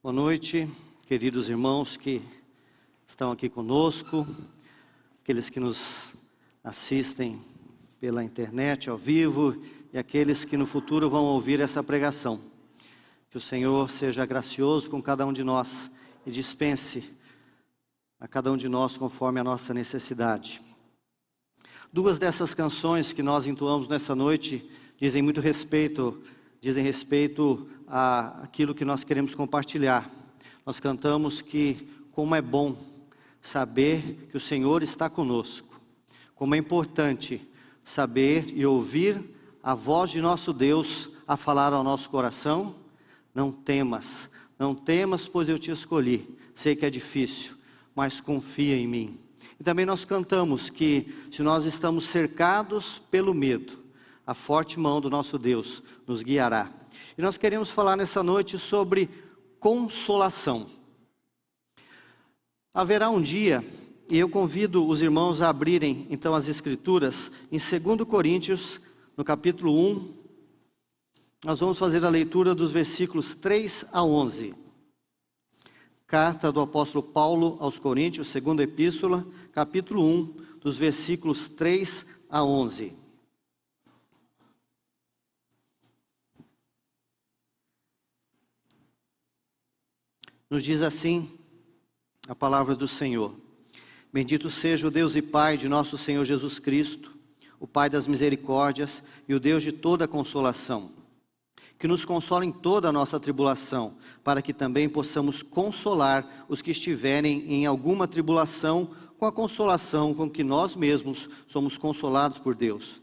Boa noite, queridos irmãos que estão aqui conosco, aqueles que nos assistem pela internet ao vivo e aqueles que no futuro vão ouvir essa pregação. Que o Senhor seja gracioso com cada um de nós e dispense a cada um de nós conforme a nossa necessidade. Duas dessas canções que nós entoamos nessa noite dizem respeito àquilo que nós queremos compartilhar. Nós cantamos que como é bom saber que o Senhor está conosco, como é importante saber e ouvir a voz de nosso Deus a falar ao nosso coração. Não temas, pois eu te escolhi. Sei que é difícil, mas confia em mim. E também nós cantamos que se nós estamos cercados pelo medo, a forte mão do nosso Deus nos guiará. E nós queremos falar nessa noite sobre consolação. Haverá um dia, e eu convido os irmãos a abrirem então as Escrituras, em 2 Coríntios, no capítulo 1, nós vamos fazer a leitura dos versículos 3 a 11. Carta do apóstolo Paulo aos Coríntios, segunda epístola, capítulo 1, dos versículos 3 a 11. Nos diz assim a palavra do Senhor: Bendito seja o Deus e Pai de nosso Senhor Jesus Cristo, o Pai das misericórdias e o Deus de toda consolação, que nos consola em toda a nossa tribulação, para que também possamos consolar os que estiverem em alguma tribulação, com a consolação com que nós mesmos somos consolados por Deus.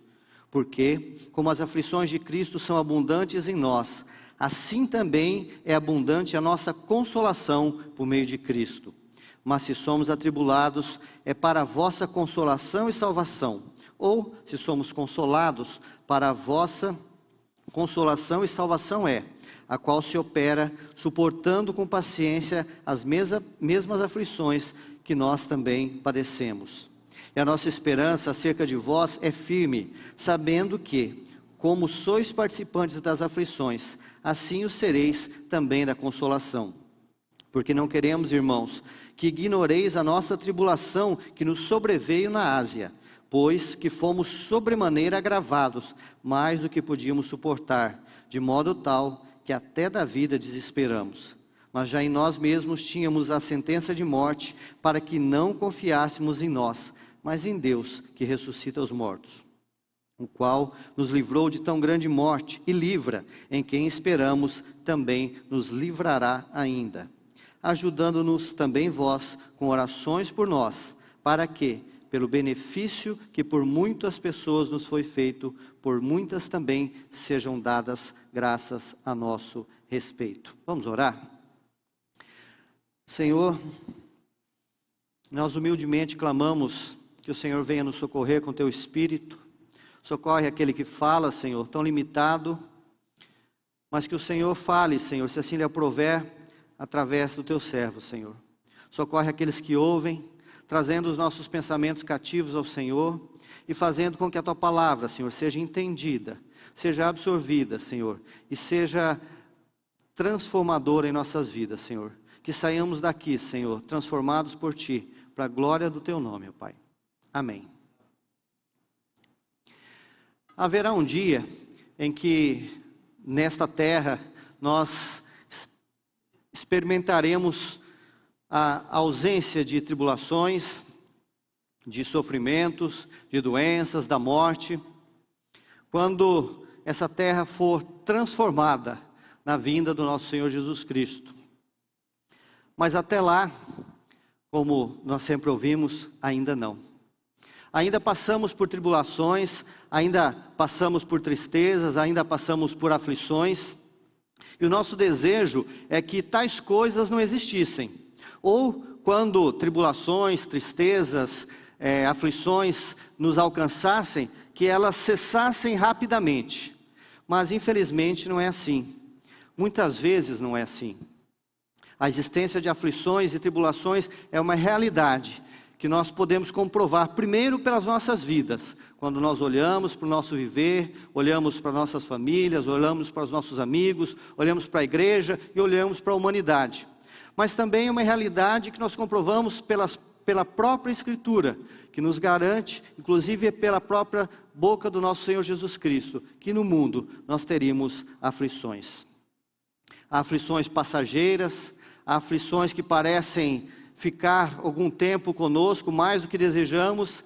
Porque, como as aflições de Cristo são abundantes em nós, assim também é abundante a nossa consolação por meio de Cristo. Mas se somos atribulados, é para a vossa consolação e salvação. Ou, se somos consolados, para a vossa consolação e salvação é, a qual se opera, suportando com paciência as mesmas aflições que nós também padecemos. E a nossa esperança acerca de vós é firme, sabendo que, como sois participantes das aflições, assim o sereis também da consolação. Porque não queremos, irmãos, que ignoreis a nossa tribulação que nos sobreveio na Ásia, pois que fomos sobremaneira agravados, mais do que podíamos suportar, de modo tal que até da vida desesperamos. Mas já em nós mesmos tínhamos a sentença de morte, para que não confiássemos em nós, mas em Deus, que ressuscita os mortos, o qual nos livrou de tão grande morte e livra, em quem esperamos também nos livrará ainda, ajudando-nos também vós com orações por nós, para que, pelo benefício que por muitas pessoas nos foi feito, por muitas também sejam dadas graças a nosso respeito. Vamos orar? Senhor, nós humildemente clamamos que o Senhor venha nos socorrer com Teu Espírito. Socorre aquele que fala, Senhor, tão limitado, mas que o Senhor fale, Senhor, se assim lhe aprover, através do Teu servo, Senhor. Socorre aqueles que ouvem, trazendo os nossos pensamentos cativos ao Senhor e fazendo com que a Tua palavra, Senhor, seja entendida, seja absorvida, Senhor, e seja transformadora em nossas vidas, Senhor. Que saiamos daqui, Senhor, transformados por Ti, para a glória do Teu nome, ó Pai. Amém. Haverá um dia em que, nesta terra, nós experimentaremos a ausência de tribulações, de sofrimentos, de doenças, da morte, quando essa terra for transformada na vinda do nosso Senhor Jesus Cristo. Mas até lá, como nós sempre ouvimos, ainda não. Ainda passamos por tribulações, ainda passamos por tristezas, ainda passamos por aflições, e o nosso desejo é que tais coisas não existissem. Ou quando tribulações, tristezas, aflições nos alcançassem, que elas cessassem rapidamente. Mas infelizmente não é assim. Muitas vezes não é assim. A existência de aflições e tribulações é uma realidade que nós podemos comprovar primeiro pelas nossas vidas, quando nós olhamos para o nosso viver, olhamos para nossas famílias, olhamos para os nossos amigos, olhamos para a igreja e olhamos para a humanidade. Mas também é uma realidade que nós comprovamos pela própria Escritura, que nos garante, inclusive pela própria boca do nosso Senhor Jesus Cristo, que no mundo nós teríamos aflições. Há aflições passageiras, há aflições que parecem ficar algum tempo conosco, mais do que desejamos,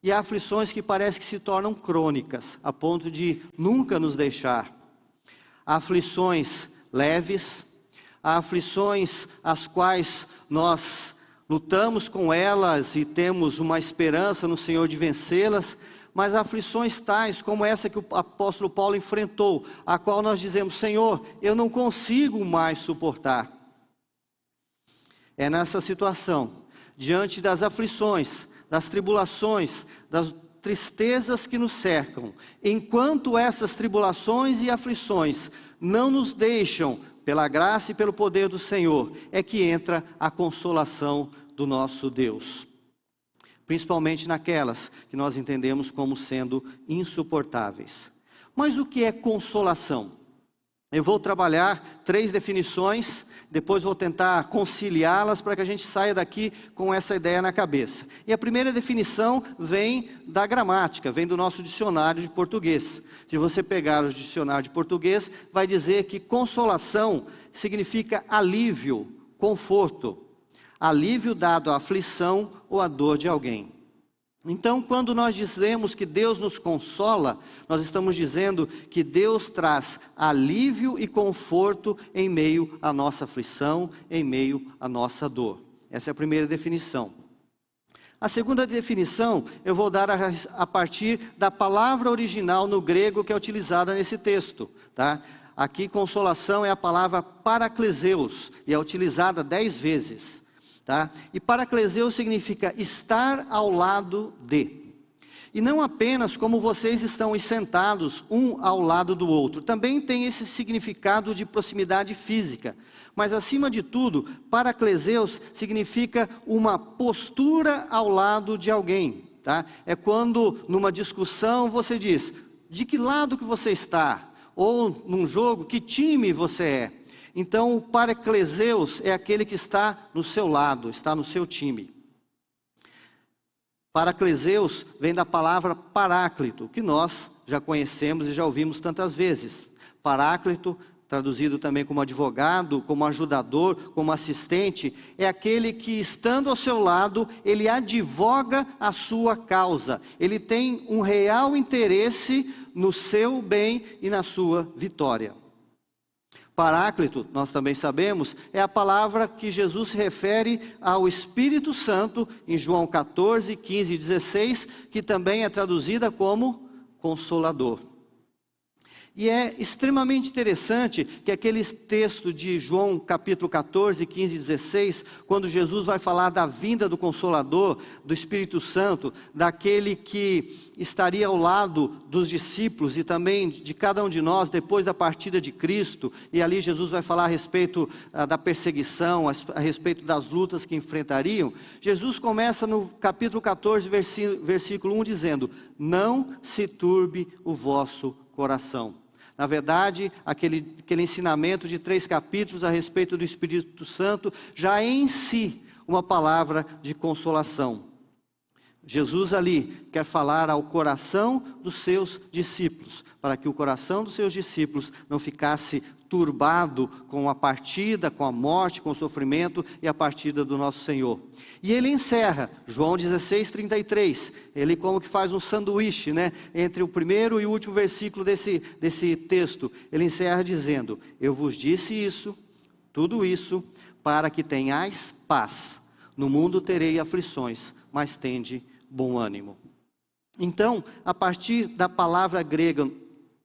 e há aflições que parecem que se tornam crônicas, a ponto de nunca nos deixar. Há aflições leves, há aflições as quais nós lutamos com elas e temos uma esperança no Senhor de vencê-las, mas há aflições tais como essa que o apóstolo Paulo enfrentou, a qual nós dizemos: Senhor, eu não consigo mais suportar. É nessa situação, diante das aflições, das tribulações, das tristezas que nos cercam, enquanto essas tribulações e aflições não nos deixam, pela graça e pelo poder do Senhor, é que entra a consolação do nosso Deus. Principalmente naquelas que nós entendemos como sendo insuportáveis. Mas o que é consolação? Eu vou trabalhar 3 definições, depois vou tentar conciliá-las para que a gente saia daqui com essa ideia na cabeça. E a primeira definição vem da gramática, vem do nosso dicionário de português. Se você pegar o dicionário de português, vai dizer que consolação significa alívio, conforto. Alívio dado à aflição ou à dor de alguém. Então, quando nós dizemos que Deus nos consola, nós estamos dizendo que Deus traz alívio e conforto em meio à nossa aflição, em meio à nossa dor. Essa é a primeira definição. A segunda definição eu vou dar a partir da palavra original no grego que é utilizada nesse texto, tá? Aqui consolação é a palavra parakleseus e é utilizada 10 vezes. Tá? E parakleseus significa estar ao lado de. E não apenas como vocês estão sentados um ao lado do outro. Também tem esse significado de proximidade física. Mas acima de tudo, parakleseus significa uma postura ao lado de alguém. Tá? É quando numa discussão você diz: de que lado que você está? Ou num jogo, que time você é? Então, o parakleseus é aquele que está no seu lado, está no seu time. Parakleseus vem da palavra paráclito, que nós já conhecemos e já ouvimos tantas vezes. Paráclito, traduzido também como advogado, como ajudador, como assistente, é aquele que, estando ao seu lado, ele advoga a sua causa. Ele tem um real interesse no seu bem e na sua vitória. Paráclito, nós também sabemos, é a palavra que Jesus se refere ao Espírito Santo em João 14, 15 e 16, que também é traduzida como Consolador. E é extremamente interessante que aquele texto de João capítulo 14, 15 e 16, quando Jesus vai falar da vinda do Consolador, do Espírito Santo, daquele que estaria ao lado dos discípulos e também de cada um de nós depois da partida de Cristo, e ali Jesus vai falar a respeito da perseguição, a respeito das lutas que enfrentariam. Jesus começa no capítulo 14, versículo 1, dizendo: não se turbe o vosso coração. Na verdade, aquele ensinamento de 3 capítulos a respeito do Espírito Santo já é em si uma palavra de consolação. Jesus ali quer falar ao coração dos seus discípulos, para que o coração dos seus discípulos não ficasse turbado com a partida, com a morte, com o sofrimento e a partida do nosso Senhor. E ele encerra, João 16, 33, ele como que faz um sanduíche, né, entre o primeiro e o último versículo desse texto. Ele encerra dizendo: eu vos disse isso, tudo isso, para que tenhais paz. No mundo terei aflições, mas tende bom ânimo. Então, a partir da palavra grega,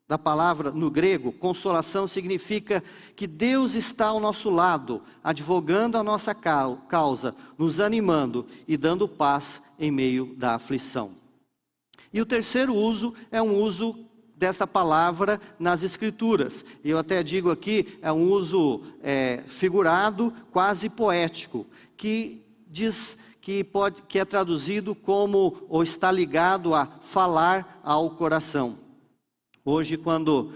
da palavra no grego, consolação significa que Deus está ao nosso lado, advogando a nossa causa, nos animando e dando paz em meio da aflição. E o terceiro uso é um uso dessa palavra nas Escrituras. E eu até digo aqui, é um uso figurado, quase poético, que diz que é traduzido como, ou está ligado a falar ao coração. Hoje, quando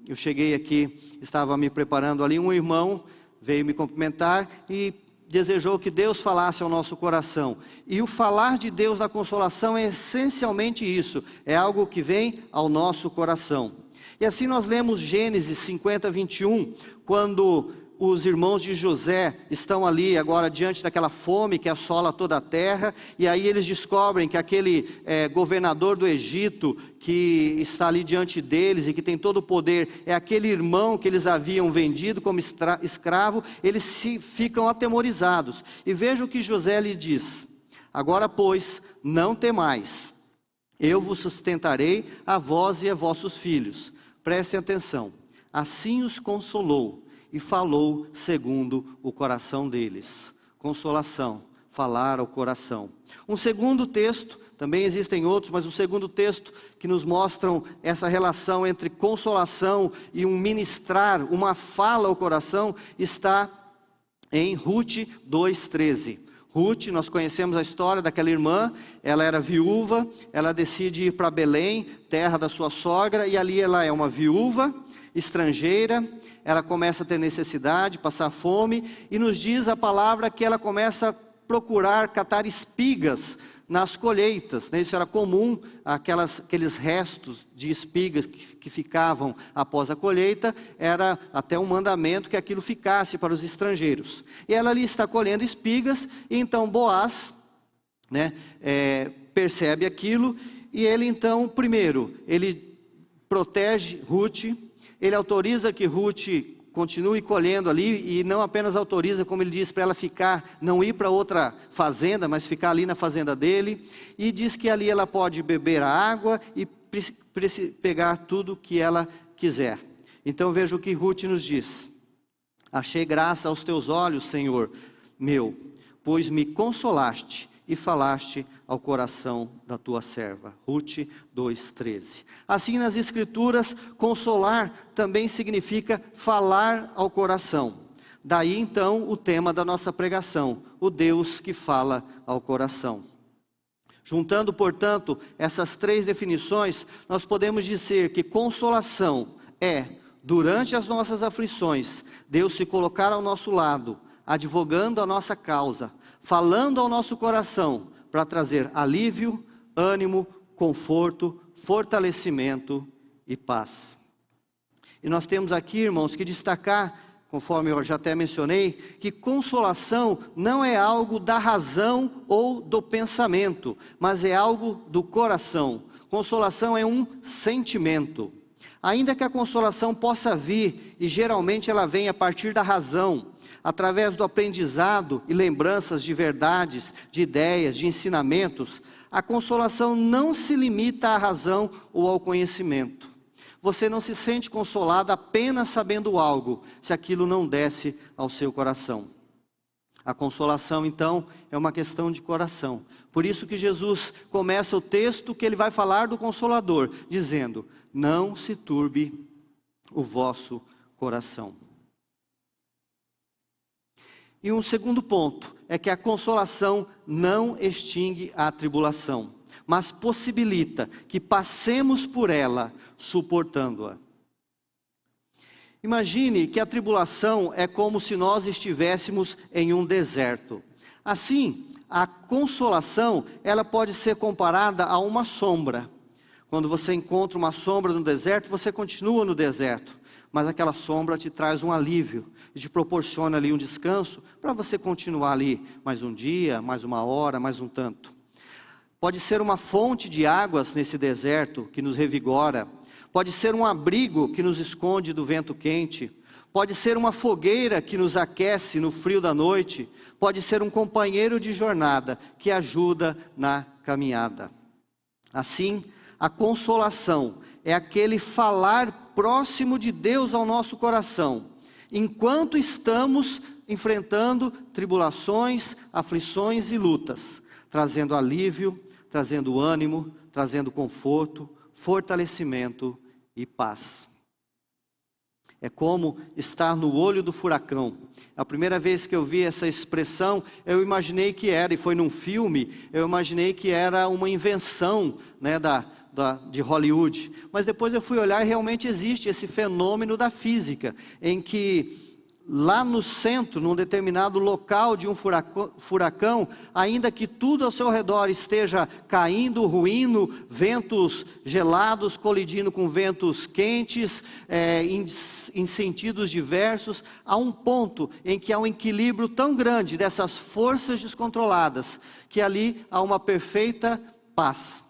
eu cheguei aqui, estava me preparando ali, um irmão veio me cumprimentar e desejou que Deus falasse ao nosso coração. E o falar de Deus na consolação é essencialmente isso, é algo que vem ao nosso coração. E assim nós lemos Gênesis 50, 21, quando os irmãos de José estão ali agora diante daquela fome que assola toda a terra, e aí eles descobrem que aquele governador do Egito, que está ali diante deles e que tem todo o poder, é aquele irmão que eles haviam vendido como escravo. Eles ficam atemorizados, e veja o que José lhe diz: agora pois, não temais, eu vos sustentarei a vós e a vossos filhos. Prestem atenção, assim os consolou, e falou segundo o coração deles. Consolação, falar ao coração. Um segundo texto, também existem outros, mas um segundo texto que nos mostram essa relação entre consolação e um ministrar, uma fala ao coração, está em Ruth 2,13. Ruth, nós conhecemos a história daquela irmã, ela era viúva, ela decide ir para Belém, terra da sua sogra, e ali ela é uma viúva, estrangeira, ela começa a ter necessidade, passar fome, e nos diz a palavra que ela começa a procurar catar espigas nas colheitas, né? Isso era comum, aqueles restos de espigas que ficavam após a colheita, era até um mandamento que aquilo ficasse para os estrangeiros. E ela ali está colhendo espigas, e então Boaz, né, percebe aquilo, e ele então, primeiro, ele protege Ruth, ele autoriza que Ruth continue colhendo ali, e não apenas autoriza, como ele diz para ela ficar, não ir para outra fazenda, mas ficar ali na fazenda dele, e diz que ali ela pode beber a água e pegar tudo que ela quiser. Então veja o que Ruth nos diz: achei graça aos teus olhos, Senhor meu, pois me consolaste e falaste ao coração da tua serva. Ruth 2,13. Assim, nas Escrituras, consolar também significa falar ao coração. Daí então o tema da nossa pregação, o Deus que fala ao coração. Juntando, portanto, essas três definições, nós podemos dizer que consolação é, durante as nossas aflições, Deus se colocar ao nosso lado, advogando a nossa causa, falando ao nosso coração, para trazer alívio, ânimo, conforto, fortalecimento e paz. E nós temos aqui, irmãos, que destacar, conforme eu já até mencionei, que consolação não é algo da razão ou do pensamento, mas é algo do coração. Consolação é um sentimento. Ainda que a consolação possa vir, e geralmente ela vem a partir da razão, através do aprendizado e lembranças de verdades, de ideias, de ensinamentos, a consolação não se limita à razão ou ao conhecimento. Você não se sente consolado apenas sabendo algo, se aquilo não desce ao seu coração. A consolação, então, é uma questão de coração. Por isso que Jesus começa o texto que ele vai falar do Consolador, dizendo: não se turbe o vosso coração. E um segundo ponto é que a consolação não extingue a tribulação, mas possibilita que passemos por ela suportando-a. Imagine que a tribulação é como se nós estivéssemos em um deserto. Assim, a consolação, ela pode ser comparada a uma sombra. Quando você encontra uma sombra no deserto, você continua no deserto, mas aquela sombra te traz um alívio, e te proporciona ali um descanso, para você continuar ali mais um dia, mais uma hora, mais um tanto. Pode ser uma fonte de águas nesse deserto que nos revigora, pode ser um abrigo que nos esconde do vento quente, pode ser uma fogueira que nos aquece no frio da noite, pode ser um companheiro de jornada que ajuda na caminhada. Assim, a consolação é aquele falar próximo de Deus ao nosso coração, enquanto estamos enfrentando tribulações, aflições e lutas, trazendo alívio, trazendo ânimo, trazendo conforto, fortalecimento e paz. É como estar no olho do furacão. A primeira vez que eu vi essa expressão, eu imaginei que era, e foi num filme, eu imaginei que era uma invenção, né, de Hollywood. Mas depois eu fui olhar e realmente existe esse fenômeno da física, em que lá no centro, num determinado local de um furacão, ainda que tudo ao seu redor esteja caindo, ruindo, ventos gelados colidindo com ventos quentes, em sentidos diversos, há um ponto em que há um equilíbrio tão grande dessas forças descontroladas, que ali há uma perfeita paz.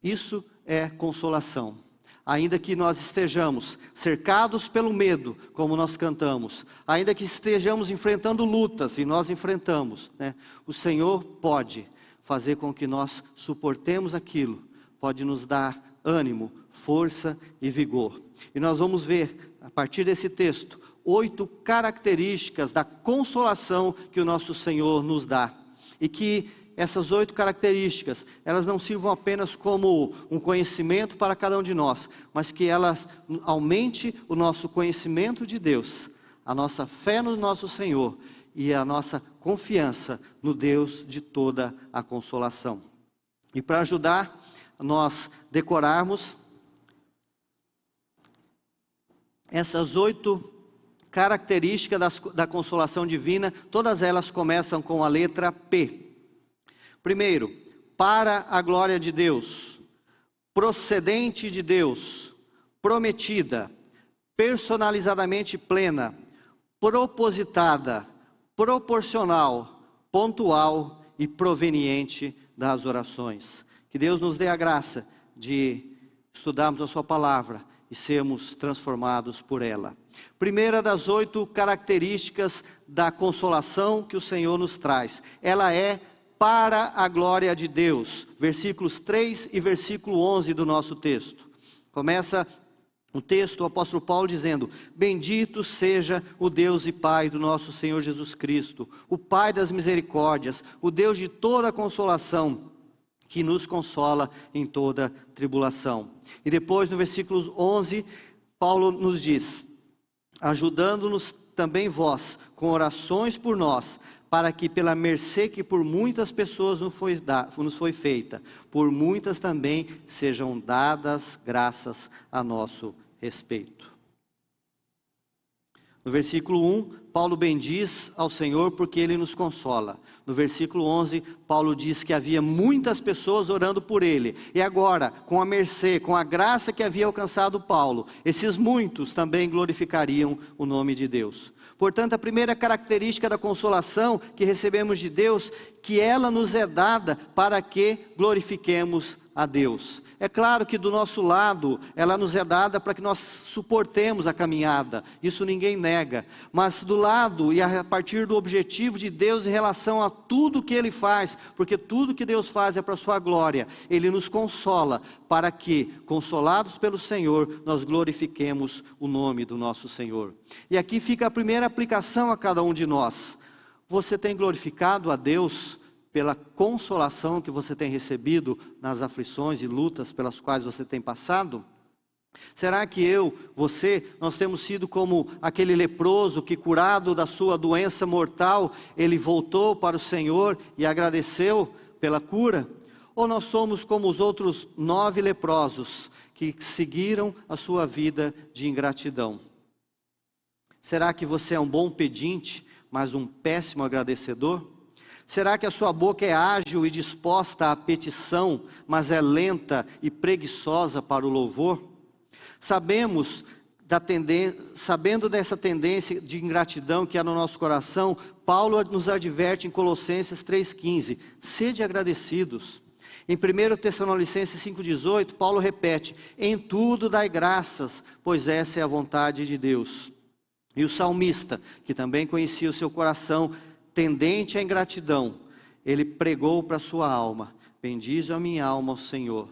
Isso é consolação. Ainda que nós estejamos cercados pelo medo, como nós cantamos, ainda que estejamos enfrentando lutas, e nós enfrentamos, né, o Senhor pode fazer com que nós suportemos aquilo, pode nos dar ânimo, força e vigor. E nós vamos ver, a partir desse texto, 8 características da consolação que o nosso Senhor nos dá. E que essas 8 características, elas não sirvam apenas como um conhecimento para cada um de nós, mas que elas aumente o nosso conhecimento de Deus, a nossa fé no nosso Senhor e a nossa confiança no Deus de toda a consolação. E para ajudar nós decorarmos essas 8 características da consolação divina, todas elas começam com a letra P. Primeiro, para a glória de Deus, procedente de Deus, prometida, personalizadamente plena, propositada, proporcional, pontual e proveniente das orações. Que Deus nos dê a graça de estudarmos a sua palavra e sermos transformados por ela. Primeira das 8 características da consolação que o Senhor nos traz. Ela é para a glória de Deus. Versículos 3 e versículo 11 do nosso texto. Começa o texto, o apóstolo Paulo dizendo: bendito seja o Deus e Pai do nosso Senhor Jesus Cristo, o Pai das misericórdias, o Deus de toda consolação, que nos consola em toda tribulação. E depois no versículo 11, Paulo nos diz: ajudando-nos também vós, com orações por nós, para que pela mercê que por muitas pessoas nos foi feita, por muitas também sejam dadas graças a nosso respeito. No versículo 1, Paulo bendiz ao Senhor porque Ele nos consola. No versículo 11, Paulo diz que havia muitas pessoas orando por ele. E agora, com a mercê, com a graça que havia alcançado Paulo, esses muitos também glorificariam o nome de Deus. Portanto, a primeira característica da consolação que recebemos de Deus, que ela nos é dada para que glorifiquemos a Deus. É claro que do nosso lado, ela nos é dada para que nós suportemos a caminhada, isso ninguém nega. Mas do lado e a partir do objetivo de Deus em relação a tudo que Ele faz, porque tudo que Deus faz é para a sua glória, Ele nos consola para que, consolados pelo Senhor, nós glorifiquemos o nome do nosso Senhor. E aqui fica a primeira aplicação a cada um de nós. Você tem glorificado a Deus pela consolação que você tem recebido nas aflições e lutas pelas quais você tem passado? Será que nós temos sido como aquele leproso que, curado da sua doença mortal, ele voltou para o Senhor e agradeceu pela cura? Ou nós somos como os outros 9 leprosos que seguiram a sua vida de ingratidão? Será que você é um bom pedinte, mas um péssimo agradecedor? Será que a sua boca é ágil e disposta à petição, mas é lenta e preguiçosa para o louvor? Sabendo dessa tendência de ingratidão que há no nosso coração, Paulo nos adverte em Colossenses 3,15, sede agradecidos. Em 1 Tessalonicenses 5,18, Paulo repete, em tudo dai graças, pois essa é a vontade de Deus. E o salmista, que também conhecia o seu coração tendente à ingratidão, ele pregou para a sua alma, bendize a minha alma ao Senhor,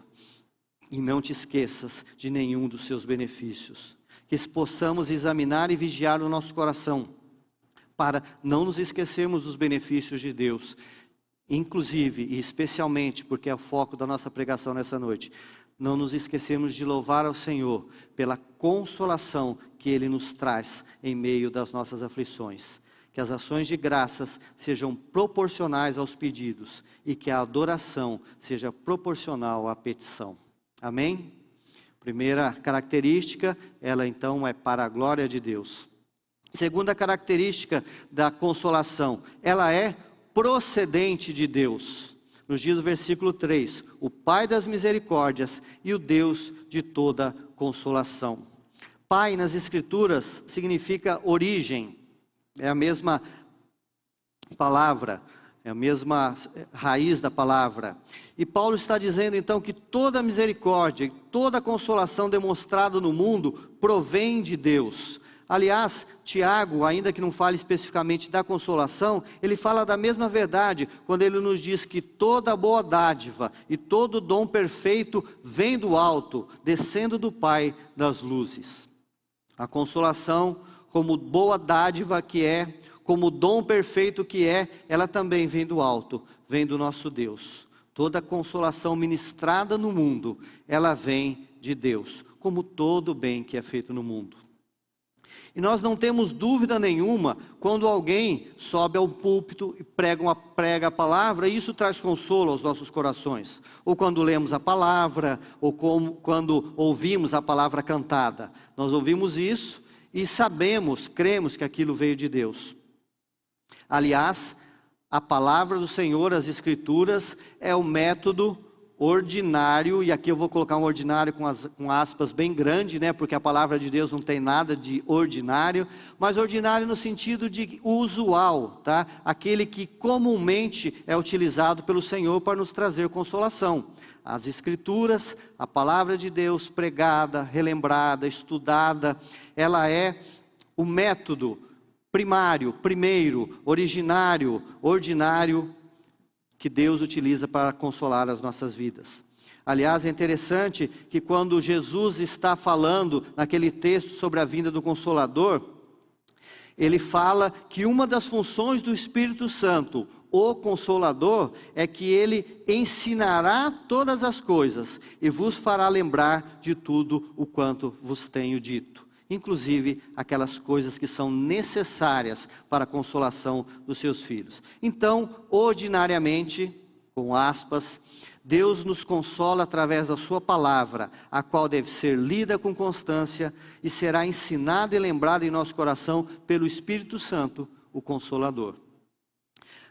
e não te esqueças de nenhum dos seus benefícios. Que possamos examinar e vigiar o nosso coração, para não nos esquecermos dos benefícios de Deus, inclusive e especialmente, porque é o foco da nossa pregação nessa noite, não nos esquecemos de louvar ao Senhor pela consolação que Ele nos traz em meio das nossas aflições. Que as ações de graças sejam proporcionais aos pedidos e que a adoração seja proporcional à petição. Amém? Primeira característica, ela então é para a glória de Deus. Segunda característica da consolação, ela é procedente de Deus. Nos diz o versículo 3, o Pai das misericórdias e o Deus de toda consolação. Pai nas Escrituras significa origem, é a mesma palavra, é a mesma raiz da palavra. E Paulo está dizendo então que toda misericórdia e toda consolação demonstrada no mundo provém de Deus. Aliás, Tiago, ainda que não fale especificamente da consolação, ele fala da mesma verdade, quando ele nos diz que toda boa dádiva e todo dom perfeito vem do alto, descendo do Pai das luzes. A consolação, como boa dádiva que é, como dom perfeito que é, ela também vem do alto, vem do nosso Deus. Toda consolação ministrada no mundo, ela vem de Deus, como todo bem que é feito no mundo. E nós não temos dúvida nenhuma, quando alguém sobe ao púlpito e prega a palavra, isso traz consolo aos nossos corações. Ou quando lemos a palavra, ou quando ouvimos a palavra cantada. Nós ouvimos isso e sabemos, cremos que aquilo veio de Deus. Aliás, a palavra do Senhor, as Escrituras, é o método ordinário, e aqui eu vou colocar um ordinário com aspas bem grande, né, porque a palavra de Deus não tem nada de ordinário, mas ordinário no sentido de usual, tá? Aquele que comumente é utilizado pelo Senhor para nos trazer consolação. As Escrituras, a palavra de Deus pregada, relembrada, estudada, ela é o método primário, primeiro, originário, ordinário, que Deus utiliza para consolar as nossas vidas. Aliás, é interessante que quando Jesus está falando naquele texto sobre a vinda do Consolador, ele fala que uma das funções do Espírito Santo, o Consolador, é que ele ensinará todas as coisas e vos fará lembrar de tudo o quanto vos tenho dito. Inclusive aquelas coisas que são necessárias para a consolação dos seus filhos. Então, ordinariamente, com aspas, Deus nos consola através da sua palavra, a qual deve ser lida com constância e será ensinada e lembrada em nosso coração pelo Espírito Santo, o Consolador.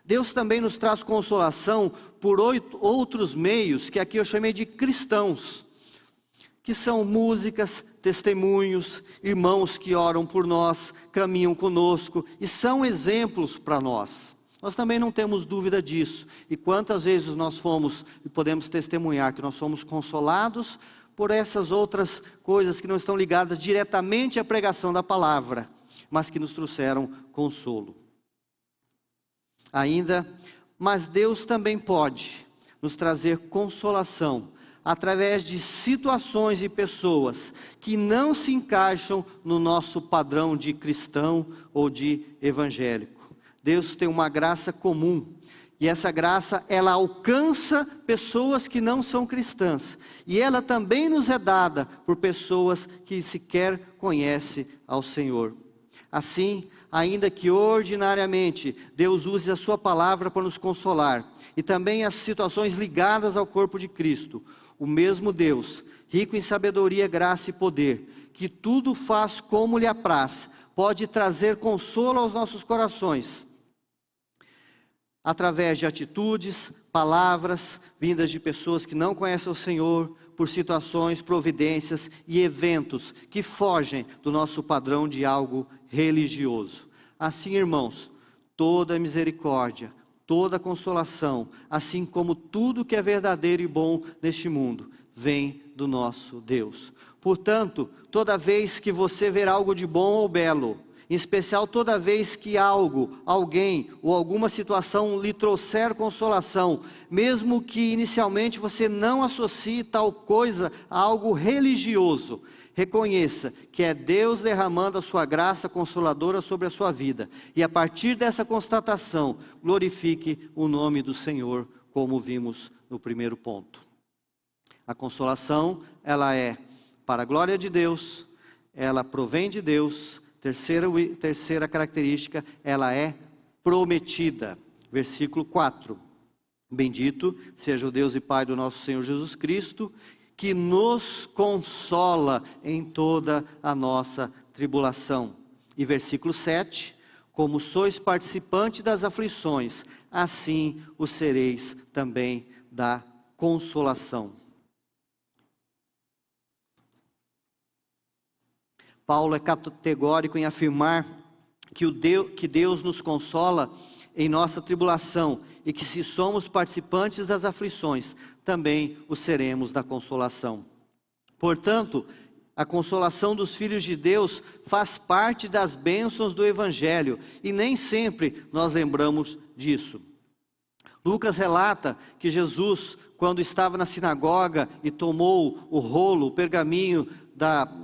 Deus também nos traz consolação por outros meios, que aqui eu chamei de cristãos, que são músicas, testemunhos, irmãos que oram por nós, caminham conosco e são exemplos para nós. Nós também não temos dúvida disso. E quantas vezes nós fomos e podemos testemunhar que nós somos consolados por essas outras coisas que não estão ligadas diretamente à pregação da palavra, mas que nos trouxeram consolo. Mas Deus também pode nos trazer consolação através de situações e pessoas que não se encaixam no nosso padrão de cristão ou de evangélico. Deus tem uma graça comum, e essa graça ela alcança pessoas que não são cristãs, e ela também nos é dada por pessoas que sequer conhecem ao Senhor. Assim, ainda que ordinariamente Deus use a sua palavra para nos consolar, e também as situações ligadas ao corpo de Cristo, o mesmo Deus, rico em sabedoria, graça e poder, que tudo faz como lhe apraz, pode trazer consolo aos nossos corações, através de atitudes, palavras, vindas de pessoas que não conhecem o Senhor, por situações, providências e eventos que fogem do nosso padrão de algo religioso. Assim, irmãos, toda misericórdia, toda consolação, assim como tudo que é verdadeiro e bom neste mundo, vem do nosso Deus. Portanto, toda vez que você ver algo de bom ou belo, em especial toda vez que algo, alguém ou alguma situação lhe trouxer consolação, mesmo que inicialmente você não associe tal coisa a algo religioso, reconheça que é Deus derramando a sua graça consoladora sobre a sua vida. E a partir dessa constatação, glorifique o nome do Senhor, como vimos no primeiro ponto. A consolação, ela é para a glória de Deus, ela provém de Deus. Terceira característica, ela é prometida. Versículo 4. Bendito seja o Deus e Pai do nosso Senhor Jesus Cristo, que nos consola em toda a nossa tribulação. E versículo 7. Como sois participantes das aflições, assim o sereis também da consolação. Paulo é categórico em afirmar que Deus nos consola em nossa tribulação, e que se somos participantes das aflições, também o seremos da consolação. Portanto, a consolação dos filhos de Deus faz parte das bênçãos do Evangelho, e nem sempre nós lembramos disso. Lucas relata que Jesus, quando estava na sinagoga e tomou o rolo, o pergaminho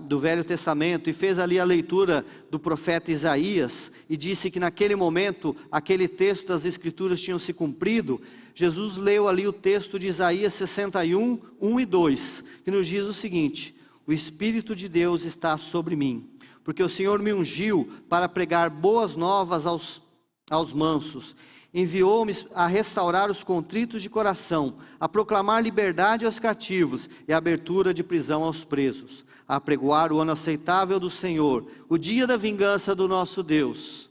do Velho Testamento, e fez ali a leitura do profeta Isaías, e disse que naquele momento, aquele texto das Escrituras tinham se cumprido. Jesus leu ali o texto de Isaías 61, 1 e 2, que nos diz o seguinte: o Espírito de Deus está sobre mim, porque o Senhor me ungiu para pregar boas novas aos mansos, enviou-me a restaurar os contritos de coração, a proclamar liberdade aos cativos e a abertura de prisão aos presos, a apregoar o ano aceitável do Senhor, o dia da vingança do nosso Deus,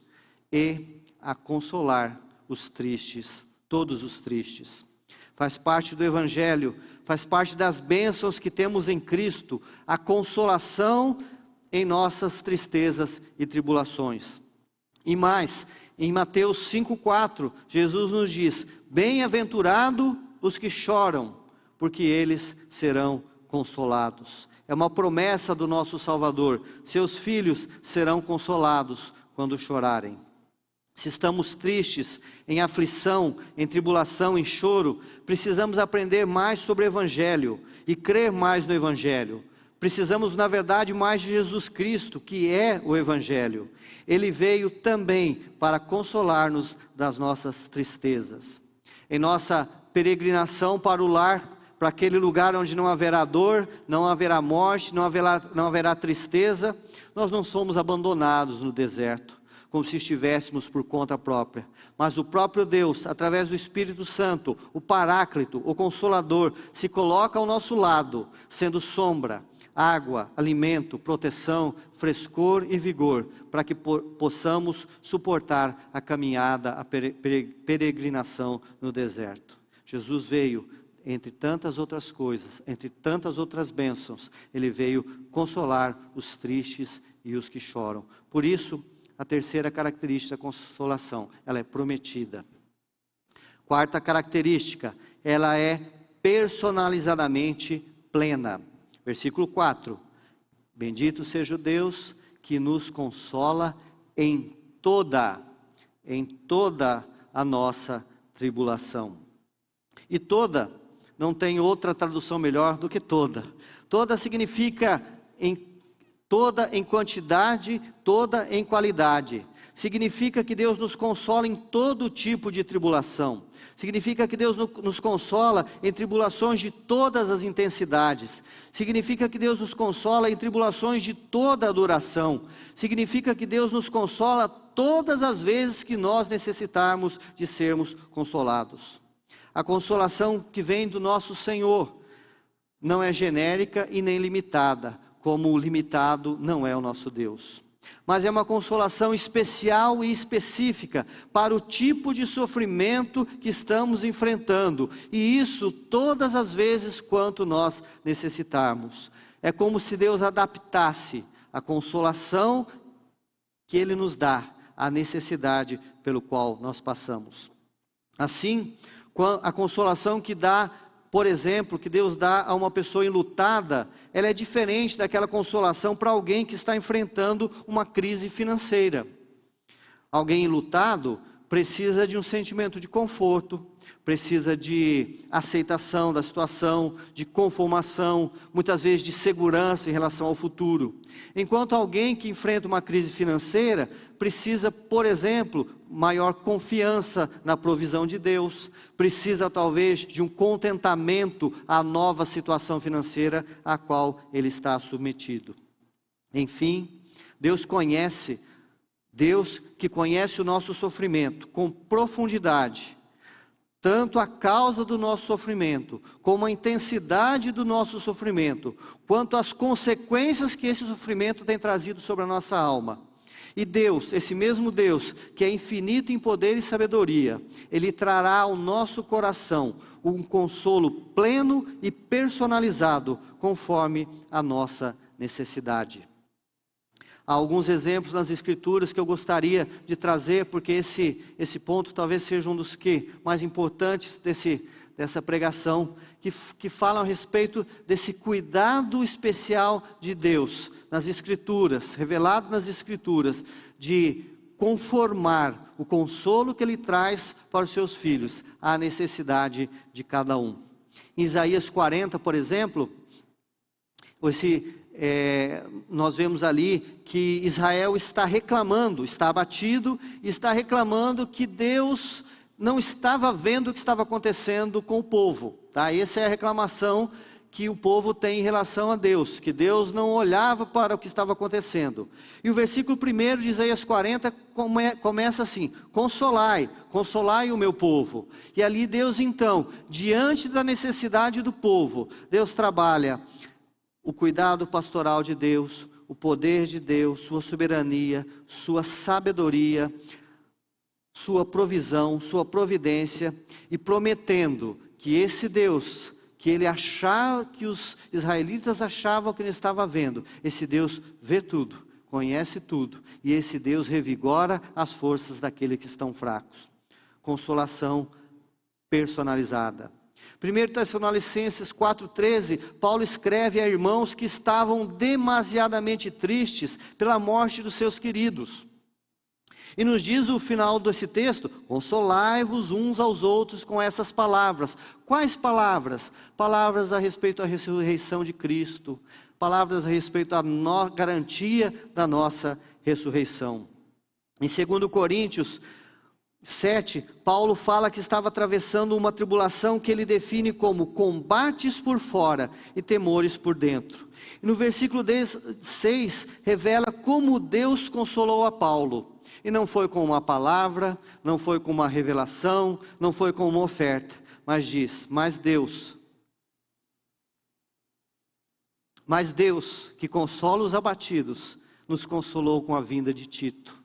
e a consolar os tristes, todos os tristes. Faz parte do Evangelho, faz parte das bênçãos que temos em Cristo, a consolação em nossas tristezas e tribulações. E mais, em Mateus 5,4, Jesus nos diz: bem-aventurado os que choram, porque eles serão consolados. É uma promessa do nosso Salvador: seus filhos serão consolados quando chorarem. Se estamos tristes, em aflição, em tribulação, em choro, precisamos aprender mais sobre o Evangelho e crer mais no Evangelho. Precisamos, na verdade, mais de Jesus Cristo, que é o Evangelho. Ele veio também para consolar-nos das nossas tristezas. Em nossa peregrinação para o lar, para aquele lugar onde não haverá dor, não haverá morte, não haverá tristeza, nós não somos abandonados no deserto, como se estivéssemos por conta própria. Mas o próprio Deus, através do Espírito Santo, o Paráclito, o Consolador, se coloca ao nosso lado, sendo sombra, água, alimento, proteção, frescor e vigor, para que possamos suportar a caminhada, a peregrinação no deserto. Jesus veio, entre tantas outras coisas, entre tantas outras bênçãos, Ele veio consolar os tristes e os que choram. Por isso, a terceira característica da consolação, ela é prometida. Quarta característica, ela é personalizadamente plena. Versículo 4, bendito seja o Deus que nos consola em toda a nossa tribulação. E toda, não tem outra tradução melhor do que toda. Toda significa toda em quantidade, toda em qualidade. Significa que Deus nos consola em todo tipo de tribulação. Significa que Deus nos consola em tribulações de todas as intensidades. Significa que Deus nos consola em tribulações de toda a duração. Significa que Deus nos consola todas as vezes que nós necessitarmos de sermos consolados. A consolação que vem do nosso Senhor não é genérica e nem limitada, como o limitado não é o nosso Deus. Mas é uma consolação especial e específica para o tipo de sofrimento que estamos enfrentando. E isso todas as vezes quanto nós necessitarmos. É como se Deus adaptasse a consolação que Ele nos dá à necessidade pelo qual nós passamos. Assim, a consolação que dá, por exemplo, que Deus dá a uma pessoa enlutada, ela é diferente daquela consolação para alguém que está enfrentando uma crise financeira. Alguém enlutado precisa de um sentimento de conforto, precisa de aceitação da situação, de conformação, muitas vezes de segurança em relação ao futuro. Enquanto alguém que enfrenta uma crise financeira precisa, por exemplo, maior confiança na provisão de Deus, precisa talvez de um contentamento à nova situação financeira a qual ele está submetido. Enfim, Deus que conhece o nosso sofrimento com profundidade, tanto a causa do nosso sofrimento, como a intensidade do nosso sofrimento, quanto as consequências que esse sofrimento tem trazido sobre a nossa alma. E Deus, esse mesmo Deus, que é infinito em poder e sabedoria, Ele trará ao nosso coração um consolo pleno e personalizado, conforme a nossa necessidade. Há alguns exemplos nas Escrituras que eu gostaria de trazer, porque esse ponto talvez seja um dos mais importantes dessa pregação, que falam a respeito desse cuidado especial de Deus nas Escrituras, revelado nas Escrituras, de conformar o consolo que Ele traz para os seus filhos à necessidade de cada um. Em Isaías 40, por exemplo, nós vemos ali que Israel está reclamando, está abatido, e está reclamando que Deus não estava vendo o que estava acontecendo com o povo. Essa é a reclamação que o povo tem em relação a Deus, que Deus não olhava para o que estava acontecendo. E o versículo 1 de Isaías 40 começa assim: consolai, consolai o meu povo. E ali Deus então, diante da necessidade do povo, Deus trabalha o cuidado pastoral de Deus, o poder de Deus, sua soberania, sua sabedoria, sua provisão, sua providência, e prometendo que esse Deus, que ele achava, que os israelitas achavam que ele estava vendo, esse Deus vê tudo, conhece tudo, e esse Deus revigora as forças daqueles que estão fracos. Consolação personalizada. 1 Tessalonicenses 4,13, Paulo escreve a irmãos que estavam demasiadamente tristes pela morte dos seus queridos. E nos diz o final desse texto: consolai-vos uns aos outros com essas palavras. Quais palavras? Palavras a respeito da ressurreição de Cristo, palavras a respeito da garantia da nossa ressurreição. Em 2 Coríntios 7, Paulo fala que estava atravessando uma tribulação que ele define como combates por fora e temores por dentro. E no versículo 6, revela como Deus consolou a Paulo. E não foi com uma palavra, não foi com uma revelação, não foi com uma oferta, mas diz: mas Deus que consola os abatidos, nos consolou com a vinda de Tito.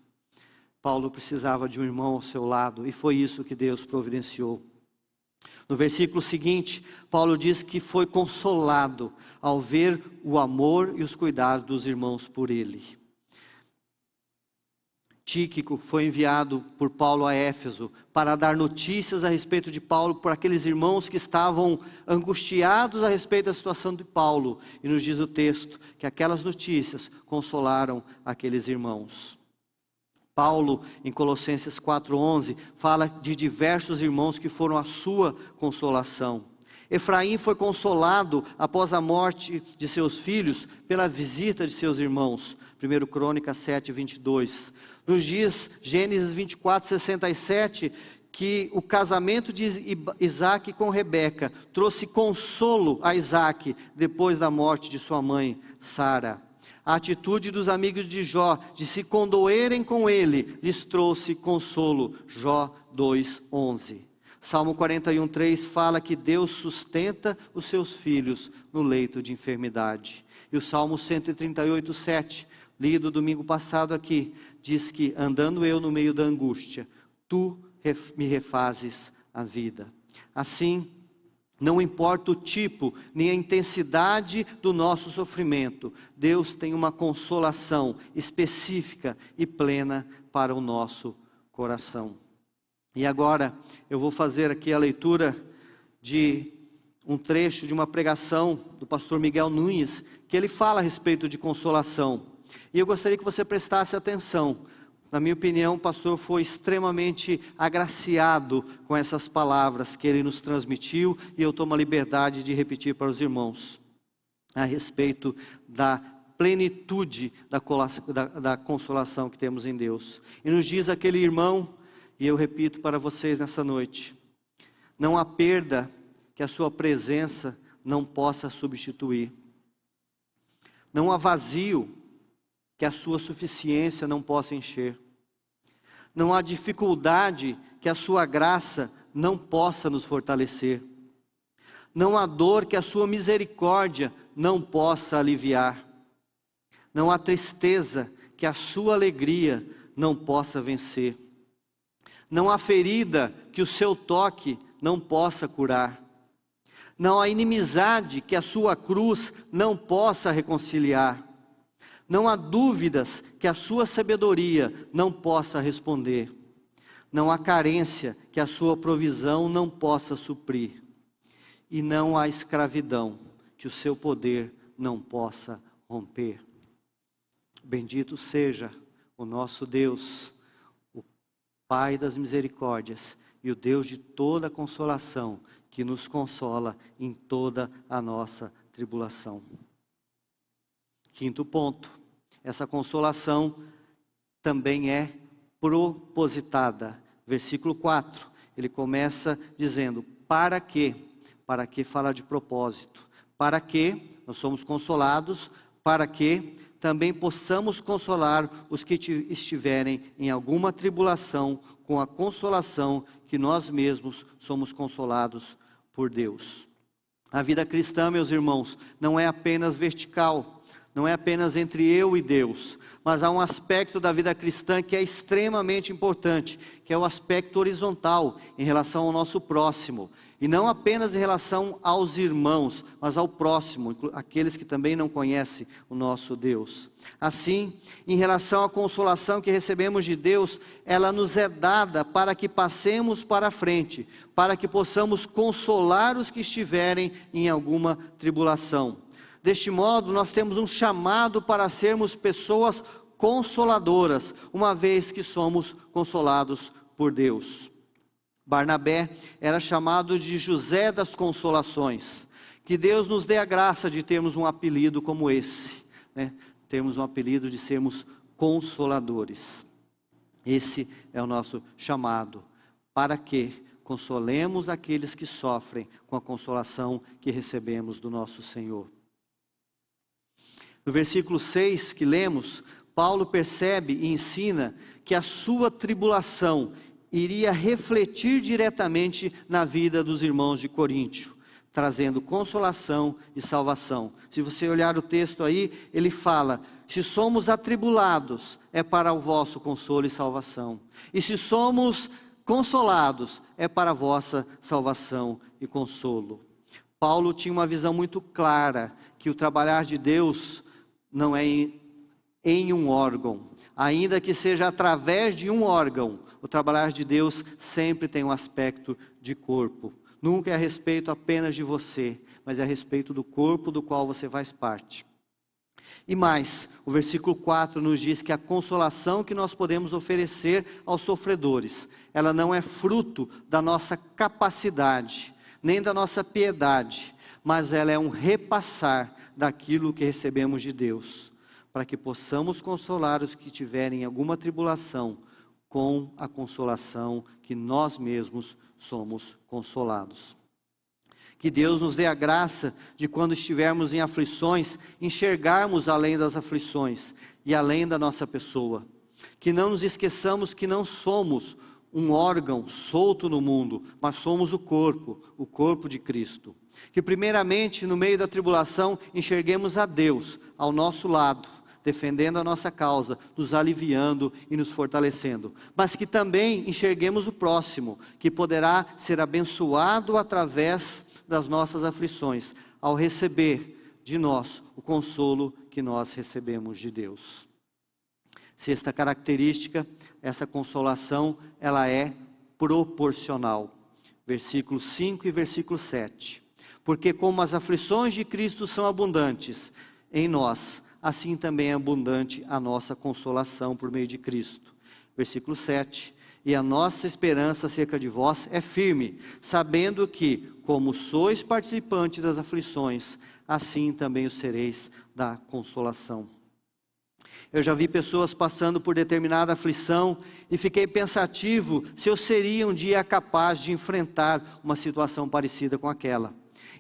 Paulo precisava de um irmão ao seu lado, e foi isso que Deus providenciou. No versículo seguinte, Paulo diz que foi consolado ao ver o amor e os cuidados dos irmãos por ele. Tíquico foi enviado por Paulo a Éfeso para dar notícias a respeito de Paulo por aqueles irmãos que estavam angustiados a respeito da situação de Paulo. E nos diz o texto que aquelas notícias consolaram aqueles irmãos. Paulo, em Colossenses 4,11, fala de diversos irmãos que foram a sua consolação. Efraim foi consolado após a morte de seus filhos pela visita de seus irmãos. 1 Crônicas 7:22. Nos diz Gênesis 24:67 que o casamento de Isaac com Rebeca trouxe consolo a Isaac depois da morte de sua mãe Sara. A atitude dos amigos de Jó de se condoerem com ele lhes trouxe consolo. Jó 2:11. Salmo 41:3 fala que Deus sustenta os seus filhos no leito de enfermidade. E o Salmo 138:7, lido domingo passado aqui, diz que andando eu no meio da angústia, tu me refazes a vida. Assim, não importa o tipo, nem a intensidade do nosso sofrimento, Deus tem uma consolação específica e plena para o nosso coração. E agora, eu vou fazer aqui a leitura de um trecho de uma pregação do pastor Miguel Nunes, que ele fala a respeito de consolação. E eu gostaria que você prestasse atenção. Na minha opinião, o pastor foi extremamente agraciado com essas palavras que ele nos transmitiu, e eu tomo a liberdade de repetir para os irmãos, a respeito da plenitude da consolação que temos em Deus. E nos diz aquele irmão, e eu repito para vocês nessa noite: não há perda que a sua presença não possa substituir. Não há vazio que a sua suficiência não possa encher. Não há dificuldade que a sua graça não possa nos fortalecer. Não há dor que a sua misericórdia não possa aliviar. Não há tristeza que a sua alegria não possa vencer. Não há ferida que o seu toque não possa curar. Não há inimizade que a sua cruz não possa reconciliar. Não há dúvidas que a sua sabedoria não possa responder. Não há carência que a sua provisão não possa suprir. E não há escravidão que o seu poder não possa romper. Bendito seja o nosso Deus, o Pai das misericórdias e o Deus de toda consolação, que nos consola em toda a nossa tribulação. Quinto ponto, essa consolação também é propositada. Versículo 4, ele começa dizendo, para quê? Para que fala de propósito. Para que nós somos consolados, para que também possamos consolar os que estiverem em alguma tribulação, com a consolação que nós mesmos somos consolados por Deus. A vida cristã, meus irmãos, não é apenas vertical, não é apenas entre eu e Deus, mas há um aspecto da vida cristã que é extremamente importante, que é o aspecto horizontal em relação ao nosso próximo. E não apenas em relação aos irmãos, mas ao próximo, aqueles que também não conhecem o nosso Deus. Assim, em relação à consolação que recebemos de Deus, ela nos é dada para que passemos para a frente, para que possamos consolar os que estiverem em alguma tribulação. Deste modo, nós temos um chamado para sermos pessoas consoladoras, uma vez que somos consolados por Deus. Barnabé era chamado de José das Consolações. Que Deus nos dê a graça de termos um apelido como esse, né? Termos um apelido de sermos consoladores. Esse é o nosso chamado, para que consolemos aqueles que sofrem com a consolação que recebemos do nosso Senhor. No versículo 6 que lemos, Paulo percebe e ensina que a sua tribulação iria refletir diretamente na vida dos irmãos de Coríntio, trazendo consolação e salvação. Se você olhar o texto aí, ele fala, se somos atribulados, é para o vosso consolo e salvação. E se somos consolados, é para a vossa salvação e consolo. Paulo tinha uma visão muito clara, que o trabalhar de Deus não é em um órgão, ainda que seja através de um órgão, o trabalhar de Deus sempre tem um aspecto de corpo. Nunca é a respeito apenas de você, mas é a respeito do corpo do qual você faz parte. E mais, o versículo 4 nos diz que a consolação que nós podemos oferecer aos sofredores, ela não é fruto da nossa capacidade, nem da nossa piedade, mas ela é um repassar daquilo que recebemos de Deus, para que possamos consolar os que tiverem alguma tribulação, com a consolação que nós mesmos somos consolados. Que Deus nos dê a graça de, quando estivermos em aflições, enxergarmos além das aflições e além da nossa pessoa. Que não nos esqueçamos que não somos um órgão solto no mundo, mas somos o corpo de Cristo. Que primeiramente, no meio da tribulação, enxerguemos a Deus ao nosso lado, defendendo a nossa causa, nos aliviando e nos fortalecendo. Mas que também enxerguemos o próximo, que poderá ser abençoado através das nossas aflições, ao receber de nós o consolo que nós recebemos de Deus. Sexta característica, essa consolação, ela é proporcional. Versículo 5 e versículo 7. Porque como as aflições de Cristo são abundantes em nós, assim também é abundante a nossa consolação por meio de Cristo. Versículo 7. E a nossa esperança acerca de vós é firme, sabendo que, como sois participantes das aflições, assim também o sereis da consolação. Eu já vi pessoas passando por determinada aflição e fiquei pensativo se eu seria um dia capaz de enfrentar uma situação parecida com aquela.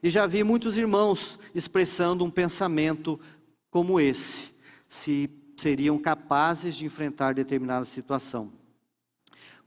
E já vi muitos irmãos expressando um pensamento como esse. Se seriam capazes de enfrentar determinada situação.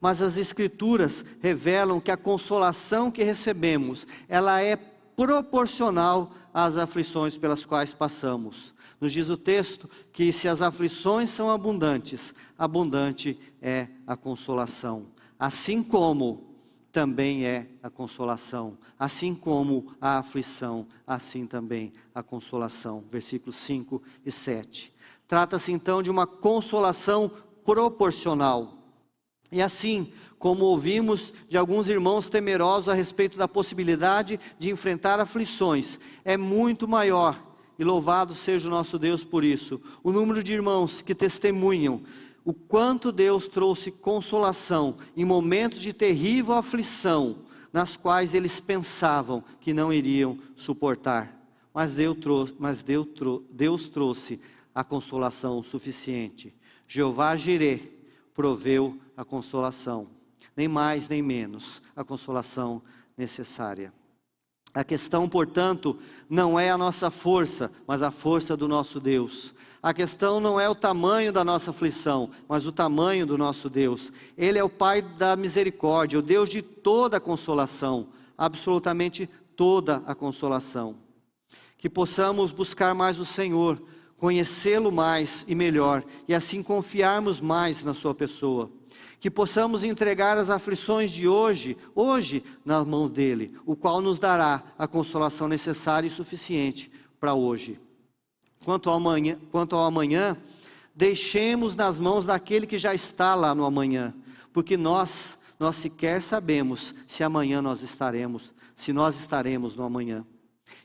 Mas as Escrituras revelam que a consolação que recebemos, ela é proporcional às aflições pelas quais passamos. Nos diz o texto que se as aflições são abundantes, abundante é a consolação. Assim como também é a consolação. Assim como a aflição, assim também a consolação. Versículos 5 e 7. Trata-se então de uma consolação proporcional. E assim, como ouvimos de alguns irmãos temerosos a respeito da possibilidade de enfrentar aflições, é muito maior, e louvado seja o nosso Deus por isso, o número de irmãos que testemunham o quanto Deus trouxe consolação em momentos de terrível aflição, nas quais eles pensavam que não iriam suportar. Mas Deus trouxe a consolação suficiente. Jeová Jireh proveu a consolação, nem mais nem menos, a consolação necessária. A questão, portanto, não é a nossa força, mas a força do nosso Deus. A questão não é o tamanho da nossa aflição, mas o tamanho do nosso Deus. Ele é o Pai da misericórdia, o Deus de toda a consolação, absolutamente toda a consolação. Que possamos buscar mais o Senhor, conhecê-lo mais e melhor, e assim confiarmos mais na sua pessoa. Que possamos entregar as aflições de hoje nas mãos dele, o qual nos dará a consolação necessária e suficiente para hoje. Quanto ao amanhã, deixemos nas mãos daquele que já está lá no amanhã, porque nós sequer sabemos se amanhã nós estaremos no amanhã.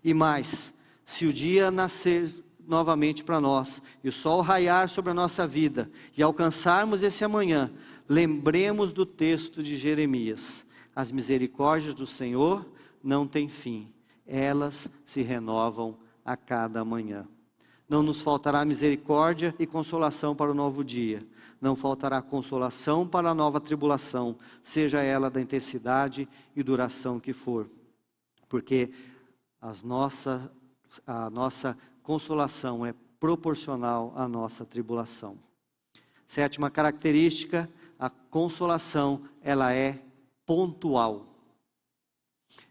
E mais, se o dia nascer novamente para nós, e o sol raiar sobre a nossa vida, e alcançarmos esse amanhã, lembremos do texto de Jeremias: as misericórdias do Senhor não têm fim, elas se renovam a cada manhã. Não nos faltará misericórdia e consolação para o novo dia, não faltará consolação para a nova tribulação, seja ela da intensidade e duração que for, porque a nossa consolação é proporcional à nossa tribulação. Sétima característica: a consolação, ela é pontual.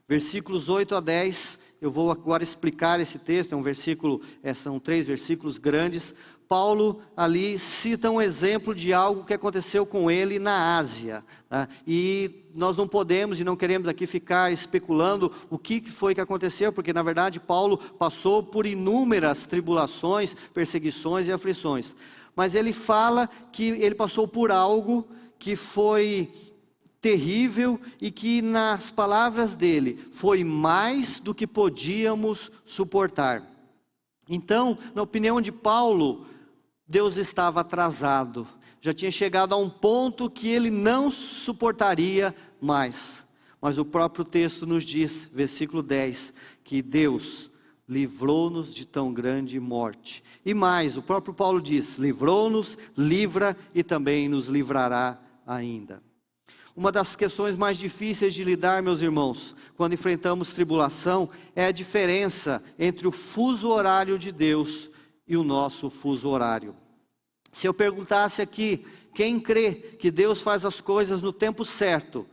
Versículos 8 a 10, eu vou agora explicar esse texto, são 3 versículos grandes. Paulo ali cita um exemplo de algo que aconteceu com ele na Ásia, tá? E nós não podemos e não queremos aqui ficar especulando o que foi que aconteceu, porque na verdade Paulo passou por inúmeras tribulações, perseguições e aflições. Mas ele fala que ele passou por algo que foi terrível e que, nas palavras dele, foi mais do que podíamos suportar. Então, na opinião de Paulo, Deus estava atrasado, já tinha chegado a um ponto que ele não suportaria mais. Mas o próprio texto nos diz, versículo 10, que Deus livrou-nos de tão grande morte. E mais, o próprio Paulo diz: livrou-nos, livra e também nos livrará ainda. Uma das questões mais difíceis de lidar, meus irmãos, quando enfrentamos tribulação, é a diferença entre o fuso horário de Deus e o nosso fuso horário. Se eu perguntasse aqui, quem crê que Deus faz as coisas no tempo certo,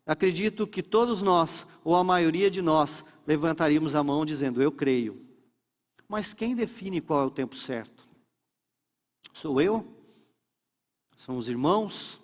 acredito que todos nós, ou a maioria de nós, levantaríamos a mão dizendo: eu creio. Mas quem define qual é o tempo certo? Sou eu? São os irmãos?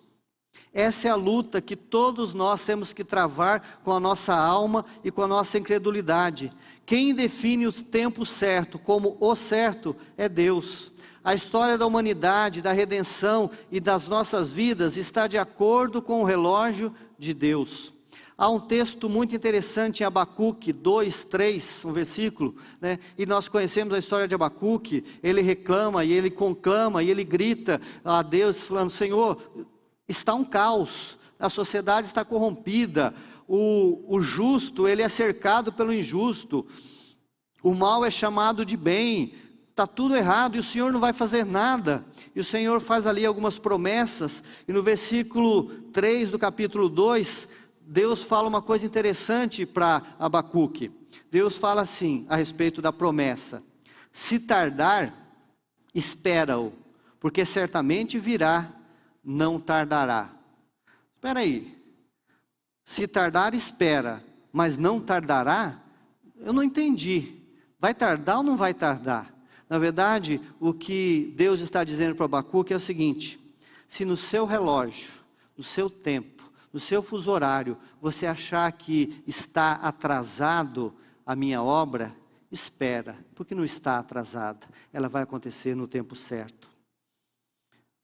Essa é a luta que todos nós temos que travar com a nossa alma e com a nossa incredulidade. Quem define o tempo certo como o certo é Deus. A história da humanidade, da redenção e das nossas vidas está de acordo com o relógio de Deus. Há um texto muito interessante em Abacuque 2, 3, um versículo, né? E nós conhecemos a história de Abacuque. Ele reclama e ele conclama e ele grita a Deus falando: Senhor, está um caos, a sociedade está corrompida, o justo ele é cercado pelo injusto, o mal é chamado de bem, está tudo errado e o Senhor não vai fazer nada. E o Senhor faz ali algumas promessas, e no versículo 3 do capítulo 2, Deus fala uma coisa interessante para Abacuque. Deus fala assim a respeito da promessa: se tardar, espera-o, porque certamente virá, não tardará. Espera aí, se tardar, espera, mas não tardará? Eu não entendi. Vai tardar ou não vai tardar? Na verdade, o que Deus está dizendo para Abacuque é o seguinte: se no seu relógio, no seu tempo, no seu fuso horário, você achar que está atrasado a minha obra, espera, porque não está atrasada, ela vai acontecer no tempo certo.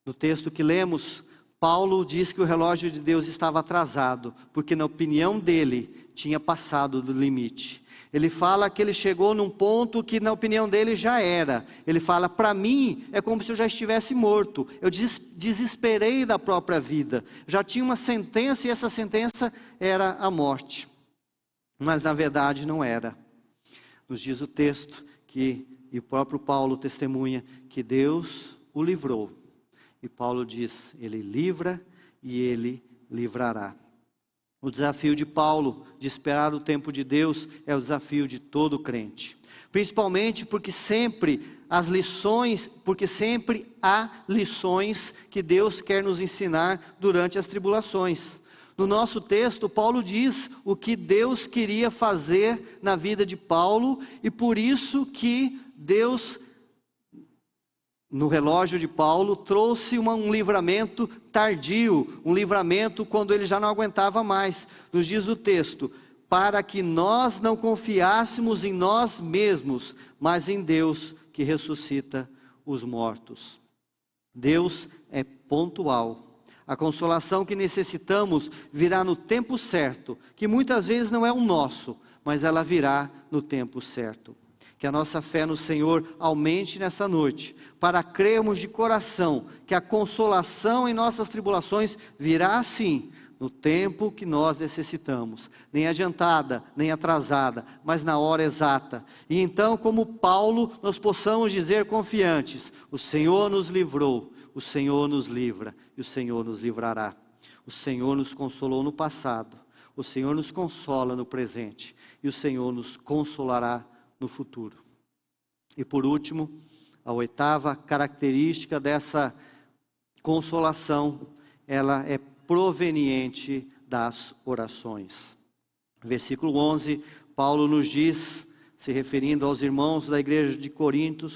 No texto que lemos, Paulo diz que o relógio de Deus estava atrasado, porque na opinião dele, tinha passado do limite. Ele fala que ele chegou num ponto que na opinião dele já era. Ele fala, para mim é como se eu já estivesse morto. Eu desesperei da própria vida. Já tinha uma sentença e essa sentença era a morte. Mas na verdade não era. Nos diz o texto que, e o próprio Paulo testemunha, que Deus o livrou. E Paulo diz, ele livra e ele livrará. O desafio de Paulo de esperar o tempo de Deus é o desafio de todo crente. Principalmente porque sempre há lições que Deus quer nos ensinar durante as tribulações. No nosso texto, Paulo diz o que Deus queria fazer na vida de Paulo e por isso que Deus, no relógio de Paulo, trouxe um livramento tardio, um livramento quando ele já não aguentava mais. Nos diz o texto, para que nós não confiássemos em nós mesmos, mas em Deus que ressuscita os mortos. Deus é pontual. A consolação que necessitamos virá no tempo certo, que muitas vezes não é o nosso, mas ela virá no tempo certo. Que a nossa fé no Senhor aumente nessa noite, para crermos de coração que a consolação em nossas tribulações virá sim, no tempo que nós necessitamos, nem adiantada, nem atrasada, mas na hora exata. E então, como Paulo, nós possamos dizer confiantes, o Senhor nos livrou, o Senhor nos livra e o Senhor nos livrará. O Senhor nos consolou no passado, o Senhor nos consola no presente e o Senhor nos consolará no futuro. E por último, a oitava característica dessa consolação, ela é proveniente das orações. Versículo 11, Paulo nos diz, se referindo aos irmãos da igreja de Corinto,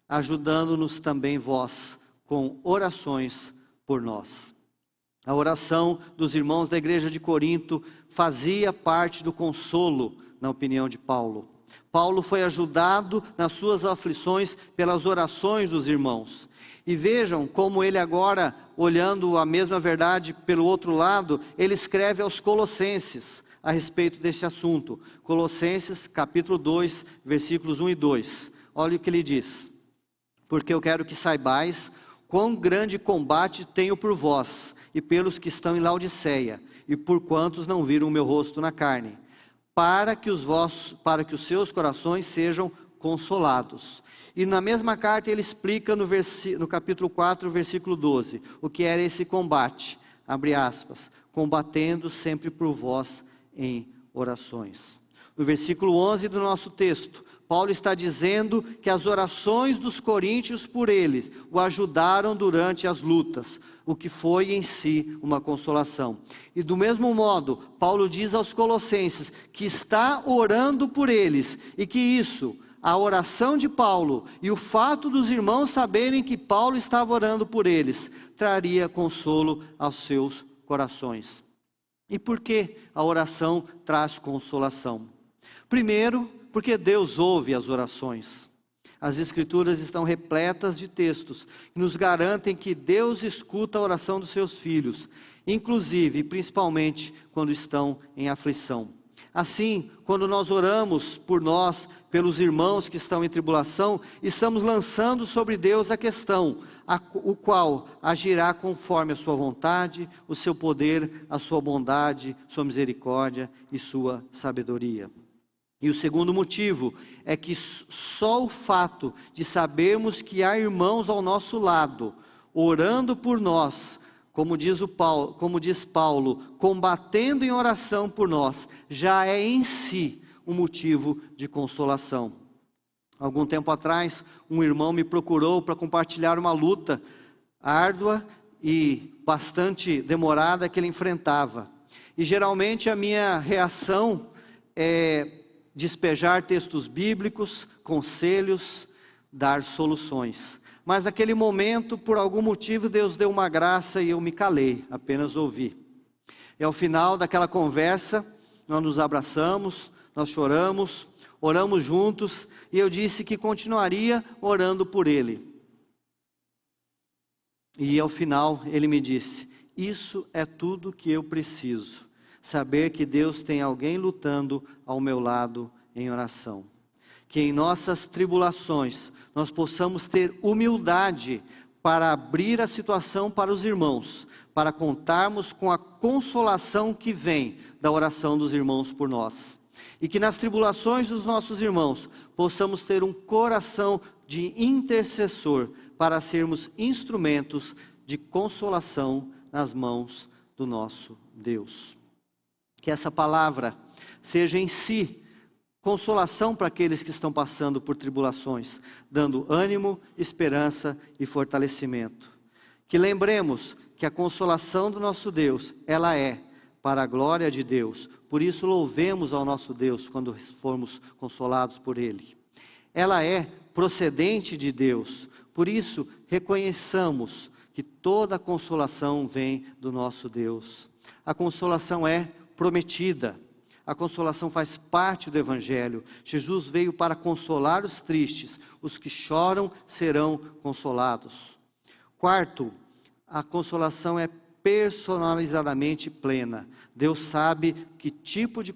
ajudando-nos também vós com orações por nós. A oração dos irmãos da igreja de Corinto fazia parte do consolo, na opinião de Paulo. Paulo foi ajudado nas suas aflições pelas orações dos irmãos. E vejam como ele agora, olhando a mesma verdade pelo outro lado, ele escreve aos Colossenses a respeito desse assunto. Colossenses capítulo 2, versículos 1 e 2. Olha o que ele diz. Porque eu quero que saibais quão grande combate tenho por vós e pelos que estão em Laodiceia, e por quantos não viram o meu rosto na carne, para que os seus corações sejam consolados. E na mesma carta ele explica no capítulo 4, versículo 12, o que era esse combate, abre aspas, combatendo sempre por vós em orações. No versículo 11 do nosso texto, Paulo está dizendo que as orações dos coríntios por eles o ajudaram durante as lutas, o que foi em si uma consolação. E do mesmo modo, Paulo diz aos colossenses que está orando por eles e que isso, a oração de Paulo e o fato dos irmãos saberem que Paulo estava orando por eles, traria consolo aos seus corações. E por que a oração traz consolação? Primeiro, porque Deus ouve as orações. As Escrituras estão repletas de textos que nos garantem que Deus escuta a oração dos seus filhos, inclusive e principalmente quando estão em aflição. Assim, quando nós oramos por nós, pelos irmãos que estão em tribulação, estamos lançando sobre Deus a questão, o qual agirá conforme a sua vontade, o seu poder, a sua bondade, sua misericórdia e sua sabedoria. E o segundo motivo é que só o fato de sabermos que há irmãos ao nosso lado, orando por nós, como diz Paulo, combatendo em oração por nós, já é em si um motivo de consolação. Algum tempo atrás, um irmão me procurou para compartilhar uma luta árdua e bastante demorada que ele enfrentava. E geralmente a minha reação é despejar textos bíblicos, conselhos, dar soluções. Mas naquele momento, por algum motivo, Deus deu uma graça e eu me calei, apenas ouvi. E ao final daquela conversa, nós nos abraçamos, nós choramos, oramos juntos, e eu disse que continuaria orando por ele. E ao final ele me disse: isso é tudo que eu preciso, saber que Deus tem alguém lutando ao meu lado em oração. Que em nossas tribulações nós possamos ter humildade para abrir a situação para os irmãos, para contarmos com a consolação que vem da oração dos irmãos por nós. E que nas tribulações dos nossos irmãos possamos ter um coração de intercessor para sermos instrumentos de consolação nas mãos do nosso Deus. Que essa palavra seja em si consolação para aqueles que estão passando por tribulações, dando ânimo, esperança e fortalecimento. Que lembremos que a consolação do nosso Deus, ela é para a glória de Deus. Por isso louvemos ao nosso Deus quando formos consolados por Ele. Ela é procedente de Deus. Por isso reconheçamos que toda a consolação vem do nosso Deus. A consolação é prometida. A consolação faz parte do Evangelho. Jesus veio para consolar os tristes. Os que choram serão consolados. Quarto, a consolação é personalizadamente plena. Deus sabe que tipo de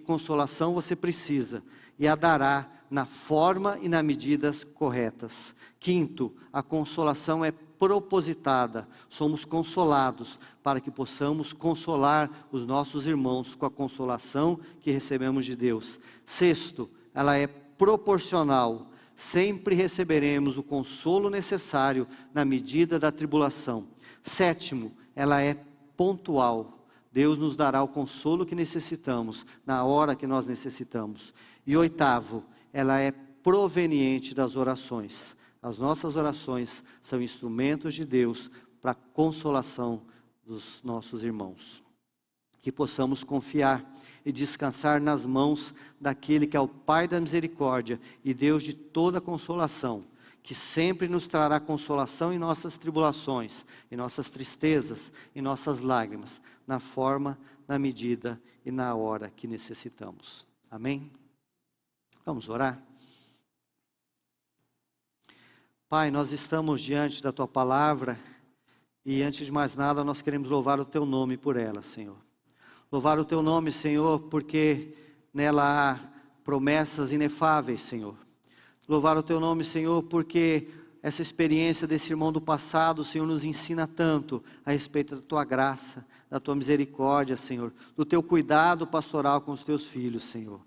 consolação você precisa e a dará na forma e nas medidas corretas. Quinto, a consolação é propositada. Somos consolados para que possamos consolar os nossos irmãos com a consolação que recebemos de Deus. Sexto, ela é proporcional. Sempre receberemos o consolo necessário na medida da tribulação. Sétimo, ela é pontual. Deus nos dará o consolo que necessitamos, na hora que nós necessitamos. E oitavo, ela é proveniente das orações. As nossas orações são instrumentos de Deus para a consolação dos nossos irmãos. Que possamos confiar e descansar nas mãos daquele que é o Pai da misericórdia e Deus de toda consolação, que sempre nos trará consolação em nossas tribulações, em nossas tristezas, em nossas lágrimas, na forma, na medida e na hora que necessitamos. Amém? Vamos orar? Pai, nós estamos diante da Tua palavra e antes de mais nada nós queremos louvar o Teu nome por ela, Senhor. Louvar o Teu nome, Senhor, porque nela há promessas inefáveis, Senhor. Louvar o Teu nome, Senhor, porque essa experiência desse irmão do passado, Senhor, nos ensina tanto a respeito da Tua graça, da Tua misericórdia, Senhor, do Teu cuidado pastoral com os Teus filhos, Senhor.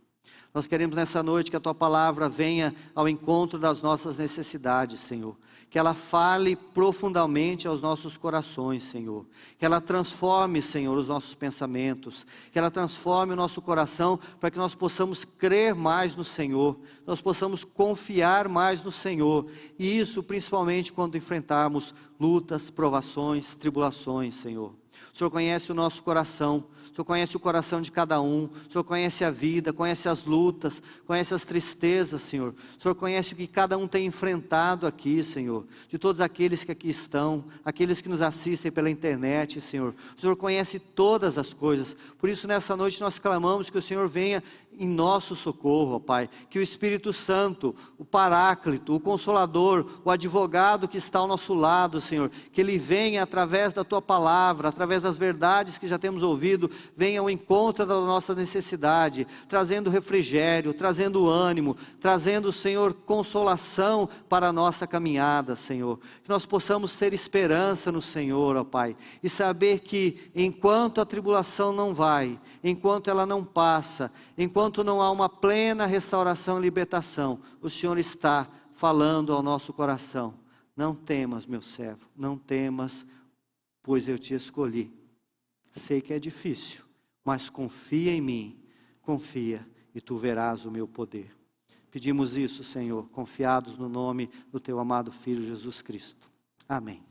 Nós queremos nessa noite que a Tua palavra venha ao encontro das nossas necessidades, Senhor. Que ela fale profundamente aos nossos corações, Senhor. Que ela transforme, Senhor, os nossos pensamentos. Que ela transforme o nosso coração para que nós possamos crer mais no Senhor. Nós possamos confiar mais no Senhor. E isso principalmente quando enfrentarmos lutas, provações, tribulações, Senhor. O Senhor conhece o nosso coração. O Senhor conhece o coração de cada um, o Senhor conhece a vida, conhece as lutas, conhece as tristezas, Senhor. O Senhor conhece o que cada um tem enfrentado aqui, Senhor. De todos aqueles que aqui estão, aqueles que nos assistem pela internet, Senhor. O Senhor conhece todas as coisas. Por isso, nessa noite nós clamamos que o Senhor venha em nosso socorro, ó Pai. Que o Espírito Santo, o Paráclito, o Consolador, o Advogado que está ao nosso lado, Senhor, que Ele venha através da Tua palavra, através das verdades que já temos ouvido, venha ao encontro da nossa necessidade, trazendo refrigério, trazendo ânimo, trazendo, Senhor, consolação para a nossa caminhada, Senhor. Que nós possamos ter esperança no Senhor, ó Pai, e saber que enquanto a tribulação não vai, enquanto ela não passa, enquanto não há uma plena restauração e libertação, o Senhor está falando ao nosso coração. Não temas, meu servo, não temas, pois eu te escolhi. Sei que é difícil, mas confia em mim, confia e tu verás o meu poder. Pedimos isso, Senhor, confiados no nome do Teu amado Filho Jesus Cristo. Amém.